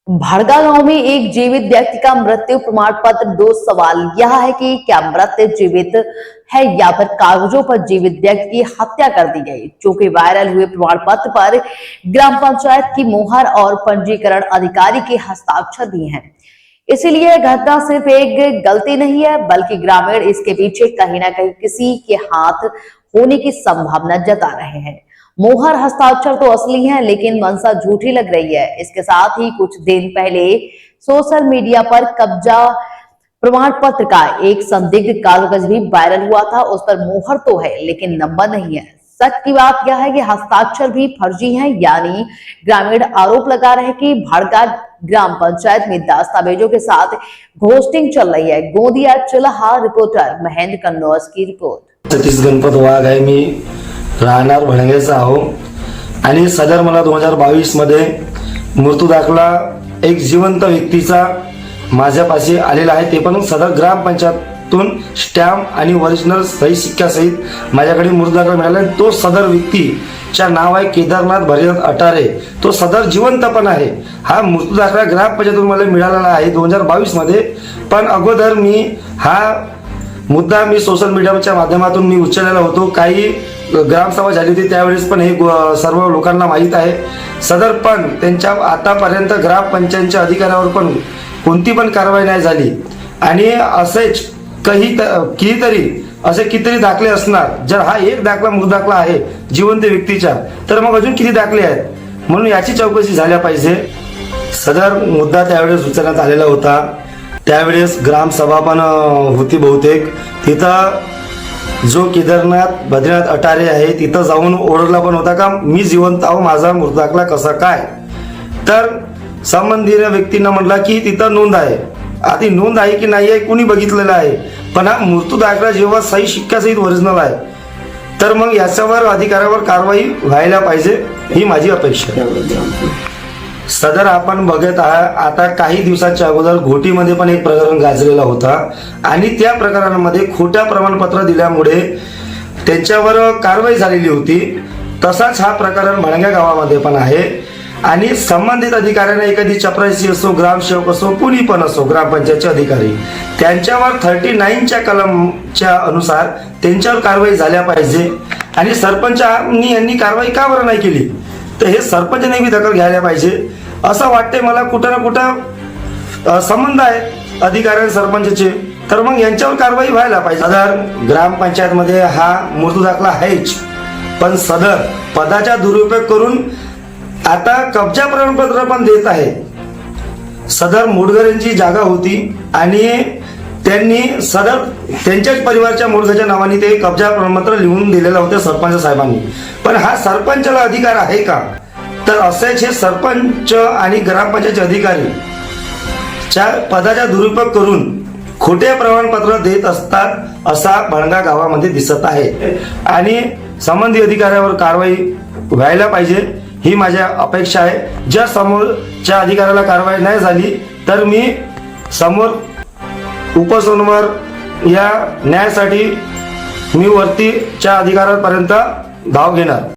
भड़गा गांव में एक जीवित व्यक्ति का मृत्यु प्रमाण पत्र। दो सवाल यह है कि क्या मृत जीवित है या फिर कागजों पर जीवित व्यक्ति की हत्या कर दी गई। चूंकि वायरल हुए प्रमाण पत्र पर ग्राम पंचायत की मोहर और पंजीकरण अधिकारी के हस्ताक्षर भी हैं, इसीलिए यह घटना सिर्फ एक गलती नहीं है बल्कि ग्रामीण इसके पीछे कहीं ना कहीं किसी के हाथ होने की संभावना जता रहे हैं। मोहर हस्ताक्षर तो असली है लेकिन मंशा झूठी लग रही है। इसके साथ ही कुछ दिन पहले सोशल मीडिया पर कब्जा प्रमाण पत्र का एक संदिग्ध कागज भी वायरल हुआ था। उस पर मोहर तो है लेकिन नंबर नहीं है। सच की बात यह है कि हस्ताक्षर भी फर्जी हैं, यानी ग्रामीण आरोप लगा रहे हैं कि भड़गा ग्राम पंचायत में दस्तावेजों के साथ घोस्टिंग चल रही है। गोंदिया चिल्हा रिपोर्टर महेंद्र कन्नौज की रिपोर्ट। सतीश गणपत वाघ आहे, मी राहणार भडंग्याचा आहो आणि सदर मला 2022 मध्ये मृत्यू दाखला एक जिवंत व्यक्तीचा माझ्यापाशी आलेला आहे, ते पण सदर ग्रामपंचायतून स्टॅम्प आणि ओरिजिनल सही शिक्क्यासहित माझ्याकडे मृत्यू दाखला मिळाला आहे। तो सदर व्यक्तीच्या नाव आहे केदारनाथ भैरवनाथ अटारे, तो सदर जिवंत पण आहे। हा मृत्यू दाखला ग्रामपंचायतून मला मिळालेला आहे 2022 मध्ये, पण अगोदर मी हा मुद्दा सोशल मीडियाच्या माध्यमातून मी उचललेला होतो। काही ग्रामसभा झाली होती त्यावेळेस पण हे सर्व लोकांना माहित आहे। सदर पण त्यांच्या आतापर्यंत ग्रामपंचायतच्या अधिकाऱ्यावर पण कोणती पण कारवाई नाही झाली आणि असेच कितीतरी असे कितीतरी दाखले असणार। जर हा एक दाखला मृत दाखला आहे जिवंत व्यक्तीचा, तर मग अजून किती दाखले आहेत, म्हणून याची चौकशी झाल्या पाहिजे। सदर मुद्दा त्यावेळेस उचलण्यात आलेला होता। त्यावेळेस ग्रामसभा पण होती बहुतेक, तिथं जो केदारनाथ भद्रीनाथ अटारे आहे तिथं जाऊन ओरडला पण होता का मी जिवंत आहो, माझा मृत्यू दाखला कसा काय। तर संबंधित व्यक्तींना म्हटलं की तिथं नोंद आहे, आधी नोंद आहे की नाही आहे कुणी बघितलेलं आहे, पण हा मृत्यू दाखला जेव्हा सही शिक्क्यासहित ओरिजिनल आहे तर मग याच्यावर अधिकाऱ्यावर कारवाई व्हायला पाहिजे, ही माझी अपेक्षा आहे। सदर आपण बघत आहात, आता काही दिवसाच्या अगोदर घोटीमध्ये पण एक प्रकरण गाजलेला होता आणि त्या प्रकरणामध्ये खोट्या प्रमाणपत्र दिल्यामुळे त्यांच्यावर कारवाई झालेली होती। तसाच हा प्रकरण भडंगा गावामध्ये पण आहे आणि संबंधित अधिकाऱ्यांना एखादी चपरासी असो, ग्रामसेवक असो, कुणी पण असो, ग्रामपंचायतचे अधिकारी, त्यांच्यावर 39च्या कलमच्या अनुसार त्यांच्यावर कारवाई झाल्या पाहिजे आणि सरपंचांनी यांनी कारवाई का बरं नाही केली, तर हे सरपंचाने भी दखल घ्यायला पाहिजे असं वाटते मला। कुठं ना कुठं संबंध आहे अधिकारी सरपंचाचे, तर मग यांच्यावर कारवाई व्हायला पाहिजे। सदर ग्रामपंचायतमध्ये हा मृत्यू दाखला आहेच, पण सदर पदाचा दुरुपयोग करून आता कब्जा प्रमाणपत्र पण देत आहे। सदर मुडगरेंची जागा होती आणि त्यांनी सदर त्यांच्याच परिवाराच्या मुडगरच्या नावाने ते कब्जा प्रमाणपत्र लिहून दिलेलं होतं सरपंच साहेबांनी, पण हा सरपंचाला अधिकार आहे का, तर असेच हे सरपंच आणि ग्रामपंचायतचे अधिकारी च्या पदाचा दुरुपयोग करून खोटे प्रमाणपत्र देत असतात असा भडंगा गावामध्ये दिसत आहे आणि संबंधित अधिकाऱ्यावर कारवाई व्हायला पाहिजे, ही माझ्या अपेक्षा आहे। ज्या समोरच्या अधिकाऱ्याला कारवाई नाही झाली तर मी समोर उपसमोर या न्यायासाठी मी वरतीच्या अधिकाऱ्यांपर्यंत धाव घेणार।